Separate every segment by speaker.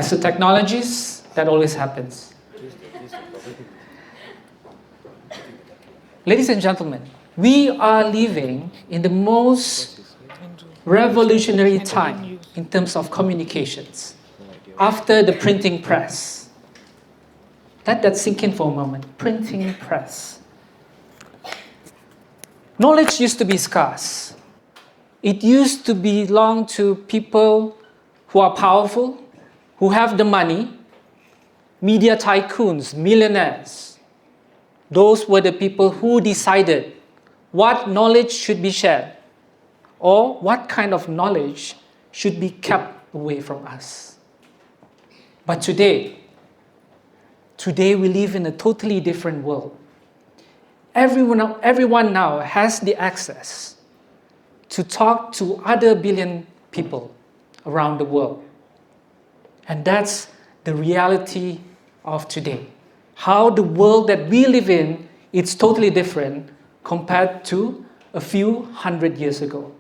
Speaker 1: As to technologies, that always happens. Ladies and gentlemen, we are living in the most revolutionary time in terms of communications after the printing press. Let that sink in for a moment. Printing press. Knowledge used to be scarce. It used to belong to people who are powerful, who have the money, media tycoons, millionaires. Those were the people who decided what knowledge should be shared or what kind of knowledge should be kept away from us. But today we live in a totally different world. Everyone now has the access to talk to other billion people around the world. And that's the reality of today. How the world that we live in is totally different compared to a few hundred years ago.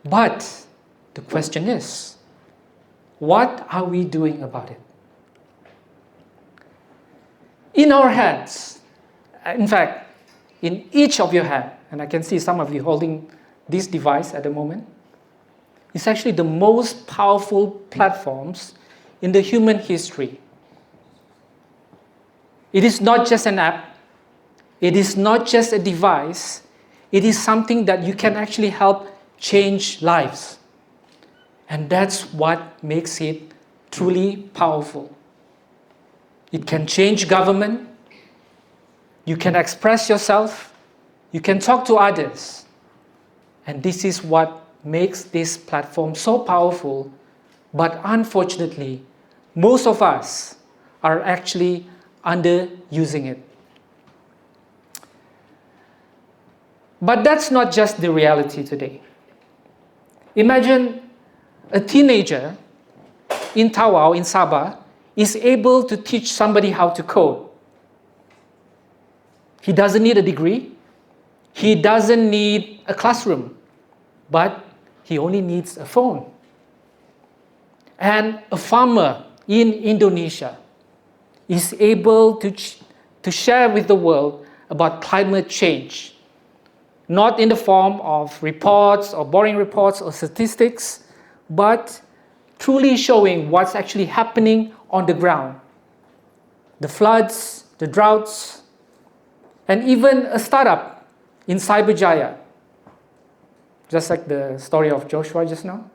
Speaker 1: But the question is, what are we doing about it? In our hands, in fact, in each of your hands, and I can see some of you holding this device at the moment, it's actually the most powerful platforms in the human history. It is not just an app. It is not just a device. It is something that you can actually help change lives. And that's what makes it truly powerful. It can change government. You can express yourself. You can talk to others. And this is what makes this platform so powerful. But unfortunately, most of us are actually underusing it. But that's not just the reality today. Imagine a teenager in Tawau, in Sabah, is able to teach somebody how to code. He doesn't need a degree. He doesn't need a classroom. But he only needs a phone. And a farmer in Indonesia is able to share with the world about climate change. Not in the form of reports or boring reports or statistics, but truly showing what's actually happening on the ground. The floods, the droughts, and even a startup in Cyberjaya, just like the story of Joshua just now.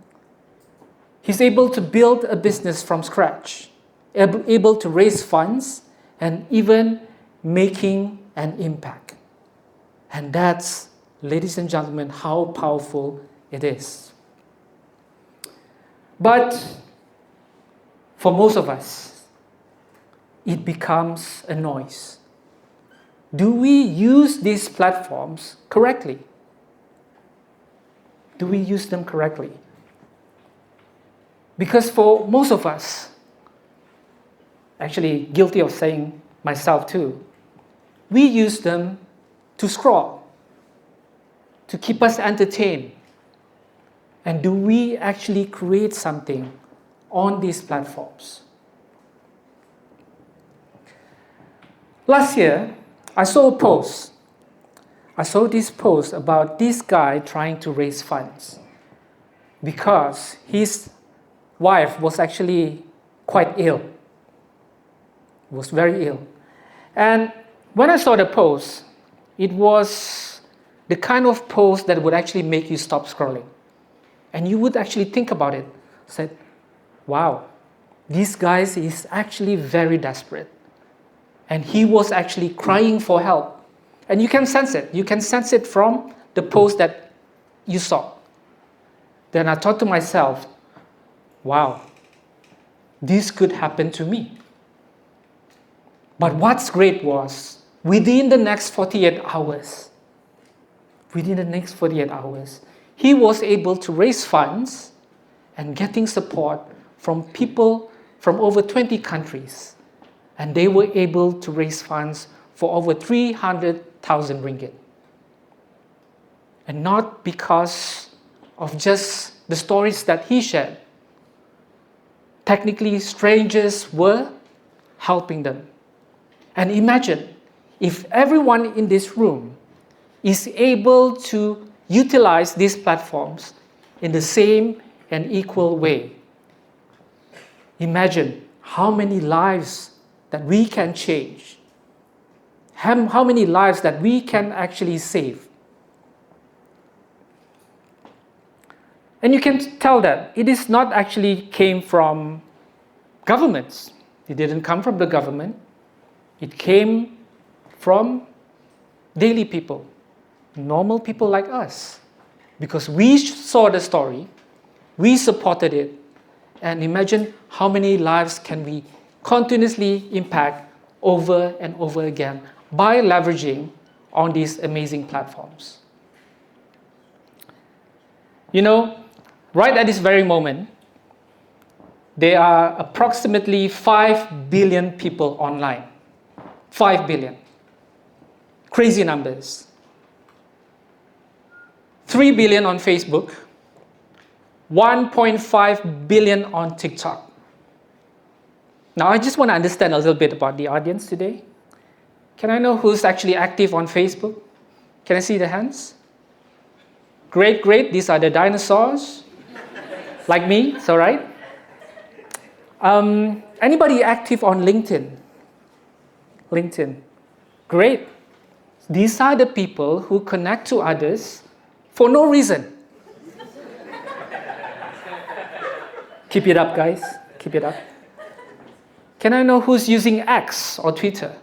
Speaker 1: He's able to build a business from scratch, able to raise funds, and even making an impact. And that's, ladies and gentlemen, how powerful it is. But for most of us, it becomes a noise. Do we use these platforms correctly? Do we use them correctly? Because for most of us, actually guilty of saying myself too, we use them to scroll, to keep us entertained. And do we actually create something on these platforms? Last year, I saw a post. I saw this post about this guy trying to raise funds because his wife was actually quite ill. Was very ill. And when I saw the post, it was the kind of post that would actually make you stop scrolling. And you would actually think about it. Said, wow, this guy is actually very desperate. And he was actually crying for help. And you can sense it. You can sense it from the post that you saw. Then I thought to myself, wow, this could happen to me. But what's great was, within the next 48 hours, he was able to raise funds and getting support from people from over 20 countries. And they were able to raise funds for over 300,000 ringgit. And not because of just the stories that he shared, technically strangers were helping them. And imagine if everyone in this room is able to utilize these platforms in the same and equal way. Imagine how many lives that we can change, how many lives that we can actually save. And you can tell that it is not actually came from governments. It didn't come from the government. It came from daily people, normal people like us. Because we saw the story, we supported it, and imagine how many lives can we continuously impact over and over again by leveraging on these amazing platforms. You know, right at this very moment, there are approximately 5 billion people online. 5 billion. Crazy numbers. 3 billion on Facebook, 1.5 billion on TikTok. Now, I just want to understand a little bit about the audience today. Can I know who's actually active on Facebook? Can I see the hands? Great, great. These are the dinosaurs. Like me, it's all right. Anybody active on LinkedIn? LinkedIn. Great. These are the people who connect to others for no reason. Keep it up, guys. Keep it up. Can I know who's using X or Twitter?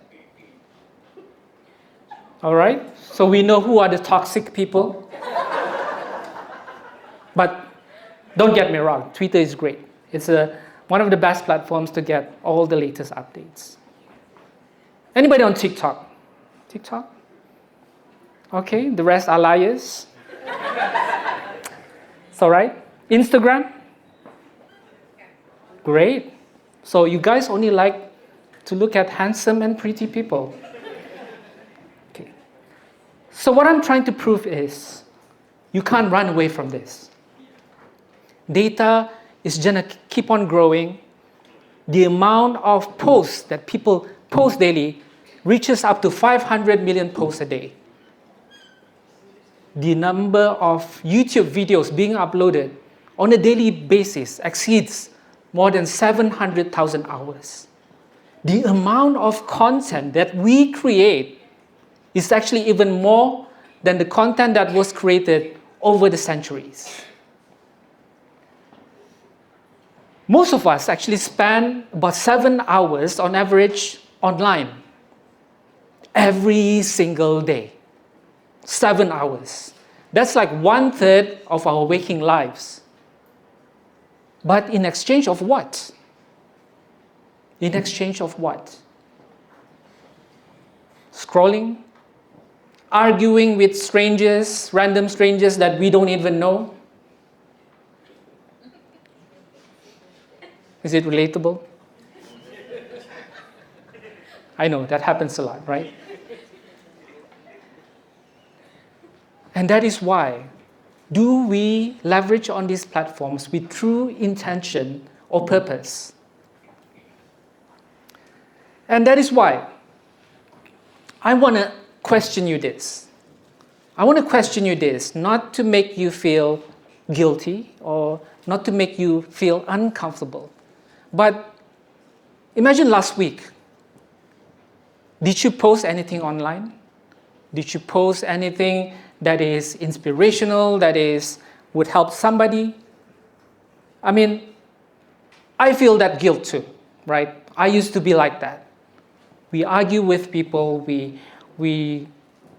Speaker 1: All right. So we know who are the toxic people. But don't get me wrong, Twitter is great. It's one of the best platforms to get all the latest updates. Anybody on TikTok? TikTok? Okay, the rest are liars. It's all right. Instagram? Great. So you guys only like to look at handsome and pretty people. Okay. So what I'm trying to prove is you can't run away from this. Data is going to keep on growing. The amount of posts that people post daily reaches up to 500 million posts a day. The number of YouTube videos being uploaded on a daily basis exceeds more than 700,000 hours. The amount of content that we create is actually even more than the content that was created over the centuries. Most of us actually spend about 7 hours on average online every single day. 7 hours. That's like 1/3 of our waking lives. But in exchange of what? In exchange of what? Scrolling? Arguing with strangers, random strangers that we don't even know? Is it relatable? I know, that happens a lot, right? And that is why, do we leverage on these platforms with true intention or purpose? And that is why I want to question you this. I want to question you this, not to make you feel guilty or not to make you feel uncomfortable. But imagine last week. Did you post anything online? Did you post anything that is inspirational, that would help somebody? I mean, I feel that guilt too, right? I used to be like that. We argue with people, we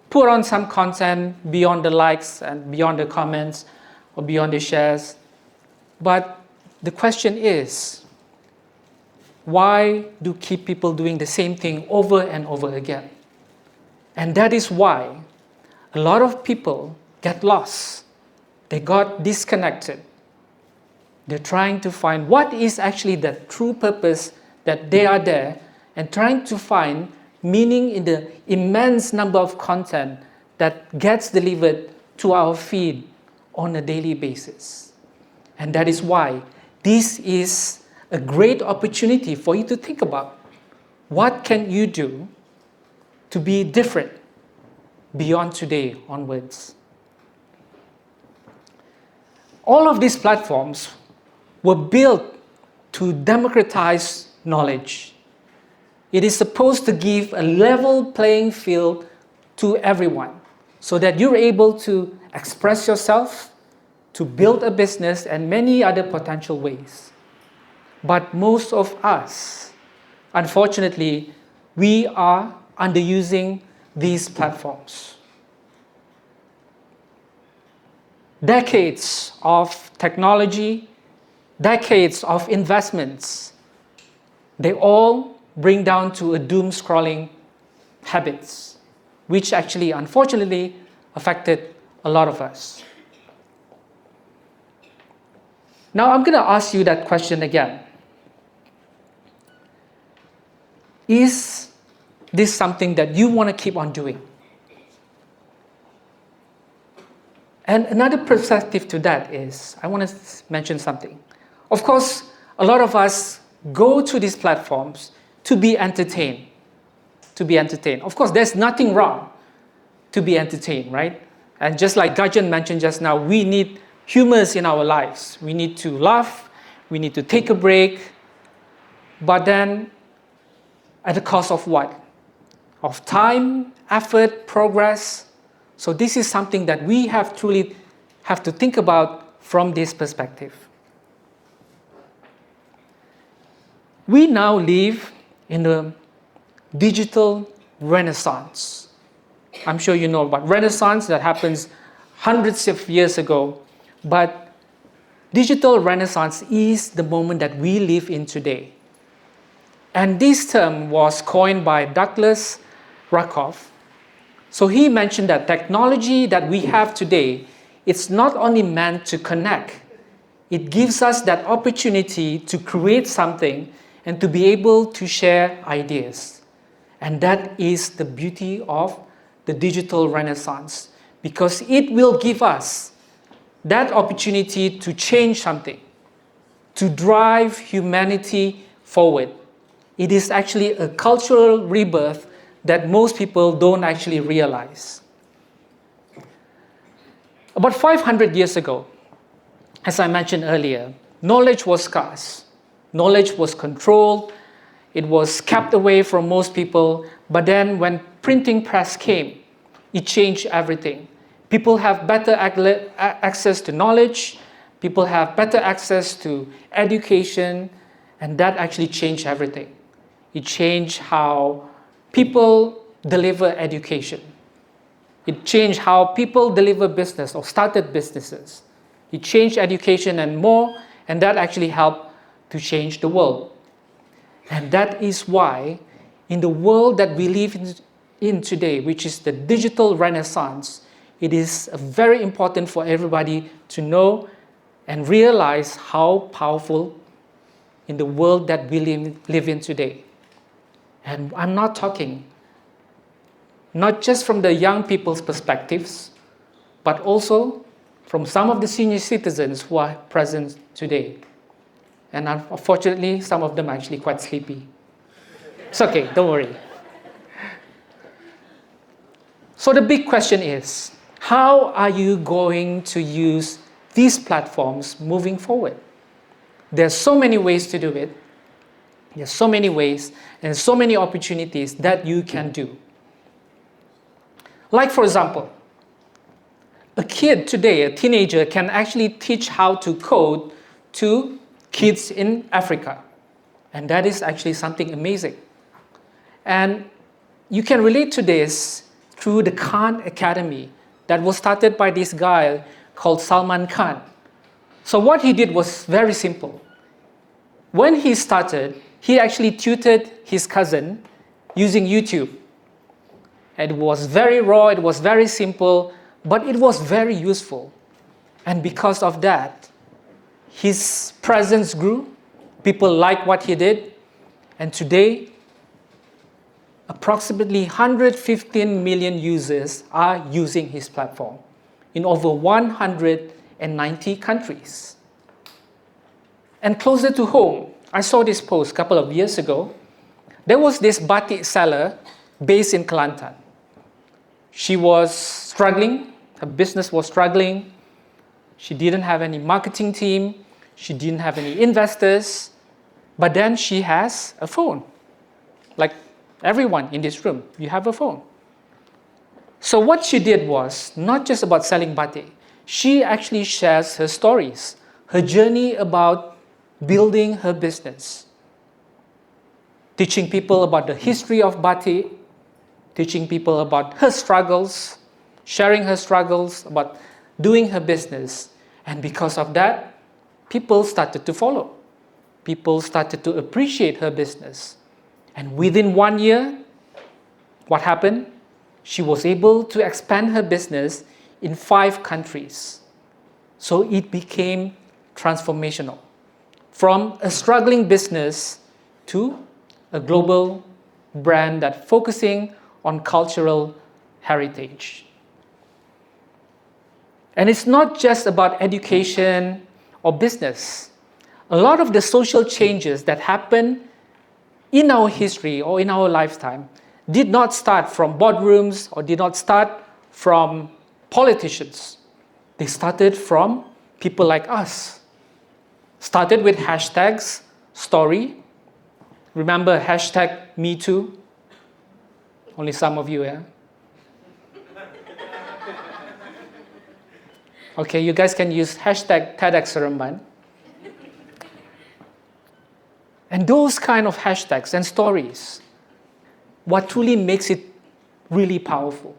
Speaker 1: put on some content beyond the likes and beyond the comments or beyond the shares. But the question is, why do keep people doing the same thing over and over again? And that is why a lot of people get lost. They got disconnected. They're trying to find what is actually the true purpose that they are there and trying to find meaning in the immense number of content that gets delivered to our feed on a daily basis. And that is why this is a great opportunity for you to think about what can you do to be different beyond today onwards. All of these platforms were built to democratize knowledge. It is supposed to give a level playing field to everyone so that you're able to express yourself, to build a business, and many other potential ways. But most of us, unfortunately, we are underusing these platforms. Decades of technology, decades of investments, they all bring down to a doom-scrolling habits, which actually, unfortunately, affected a lot of us. Now, I'm going to ask you that question again. Is this something that you want to keep on doing? And another perspective to that is, I want to mention something. Of course, a lot of us go to these platforms to be entertained. To be entertained. Of course, there's nothing wrong to be entertained, right? And just like Gajan mentioned just now, we need humors in our lives. We need to laugh, we need to take a break, but then at the cost of what? Of time, effort, progress. So this is something that we truly have to think about from this perspective. We now live in a digital renaissance. I'm sure you know about renaissance that happens hundreds of years ago, but digital renaissance is the moment that we live in today. And this term was coined by Douglas Rushkoff. So he mentioned that technology that we have today, it's not only meant to connect, it gives us that opportunity to create something and to be able to share ideas. And that is the beauty of the digital renaissance, because it will give us that opportunity to change something, to drive humanity forward. It is actually a cultural rebirth that most people don't actually realize. About 500 years ago, as I mentioned earlier, knowledge was scarce. Knowledge was controlled. It was kept away from most people. But then when printing press came, it changed everything. People have better access to knowledge. People have better access to education. And that actually changed everything. It changed how people deliver education. It changed how people deliver business or started businesses. It changed education and more, and that actually helped to change the world. And that is why in the world that we live in today, which is the digital renaissance, it is very important for everybody to know and realize how powerful in the world that we live in today. And I'm not talking not just from the young people's perspectives, but also from some of the senior citizens who are present today. And unfortunately, some of them are actually quite sleepy. It's okay, don't worry. So the big question is, how are you going to use these platforms moving forward? There's so many ways to do it. There's so many ways and so many opportunities that you can do. Like, for example, a kid today, a teenager, can actually teach how to code to kids in Africa. And that is actually something amazing. And you can relate to this through the Khan Academy that was started by this guy called Salman Khan. So what he did was very simple. When he started, he actually tutored his cousin using YouTube. And it was very raw, it was very simple, but it was very useful. And because of that, his presence grew. People liked what he did. And today, approximately 115 million users are using his platform in over 190 countries. And closer to home, I saw this post a couple of years ago. There was this batik seller based in Kelantan. She was struggling, her business was struggling. She didn't have any marketing team, she didn't have any investors, but then she has a phone. Like everyone in this room, you have a phone. So what she did was not just about selling batik. She actually shares her stories, her journey about building her business, teaching people about the history of batik, teaching people about her struggles, sharing her struggles, about doing her business. And because of that, people started to follow. People started to appreciate her business. And within 1 year, what happened? She was able to expand her business in 5 countries. So it became transformational. From a struggling business to a global brand that focusing on cultural heritage. And it's not just about education or business. A lot of the social changes that happen in our history or in our lifetime did not start from boardrooms or did not start from politicians. They started from people like us. Started with hashtags, story. Remember hashtag #MeToo? Only some of you, yeah? Okay, you guys can use hashtag TEDx Seremban. And those kind of hashtags and stories, what truly makes it really powerful.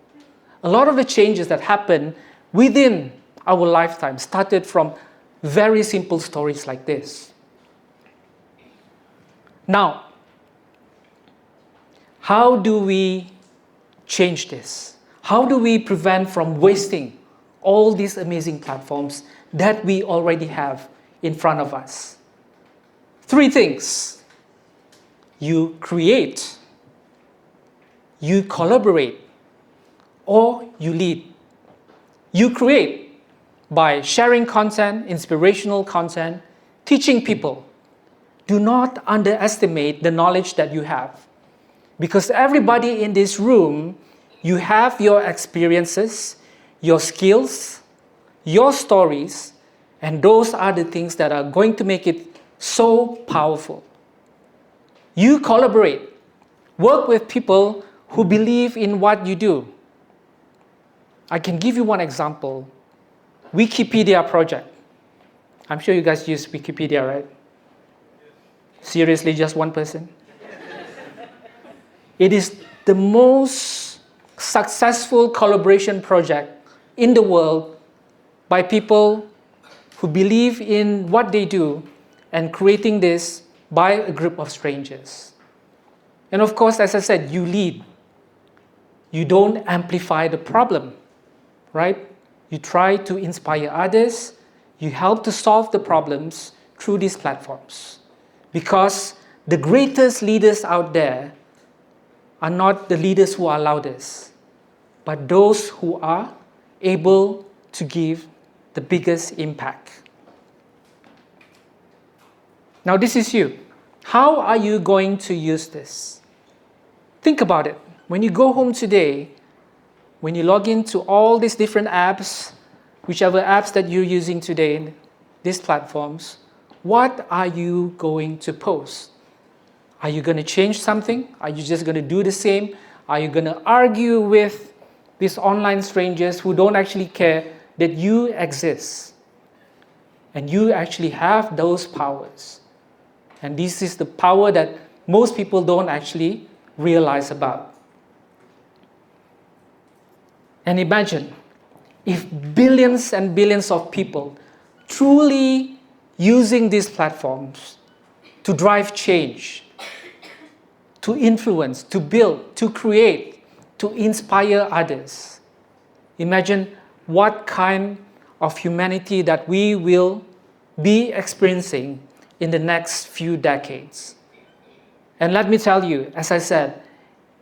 Speaker 1: A lot of the changes that happen within our lifetime started from very simple stories like this. Now, how do we change this? How do we prevent from wasting all these amazing platforms that we already have in front of us? 3 things. You create, you collaborate, or you lead. You create by sharing content, inspirational content, teaching people. Do not underestimate the knowledge that you have. Because everybody in this room, you have your experiences, your skills, your stories, and those are the things that are going to make it so powerful. You collaborate, work with people who believe in what you do. I can give you one example. Wikipedia project. I'm sure you guys use Wikipedia, right? Seriously, just one person? It is the most successful collaboration project in the world by people who believe in what they do and creating this by a group of strangers. And of course, as I said, you lead. You don't amplify the problem, right? You try to inspire others. You help to solve the problems through these platforms. Because the greatest leaders out there are not the leaders who are loudest, but those who are able to give the biggest impact. Now this is you. How are you going to use this? Think about it. When you go home today, when you log into all these different apps, whichever apps that you're using today, these platforms, what are you going to post? Are you going to change something? Are you just going to do the same? Are you going to argue with these online strangers who don't actually care that you exist? And you actually have those powers. And this is the power that most people don't actually realize about. And imagine if billions and billions of people truly using these platforms to drive change, to influence, to build, to create, to inspire others. Imagine what kind of humanity that we will be experiencing in the next few decades. And let me tell you, as I said,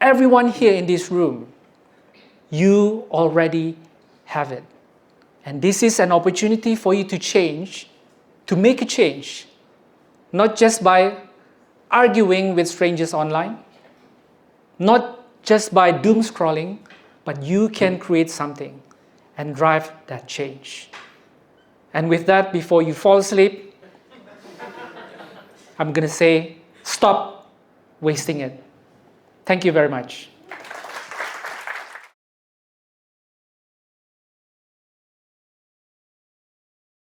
Speaker 1: everyone here in this room, you already have it. And this is an opportunity for you to change, to make a change, not just by arguing with strangers online, not just by doom scrolling, but you can create something and drive that change. And with that, before you fall asleep, I'm going to say, stop wasting it. Thank you very much.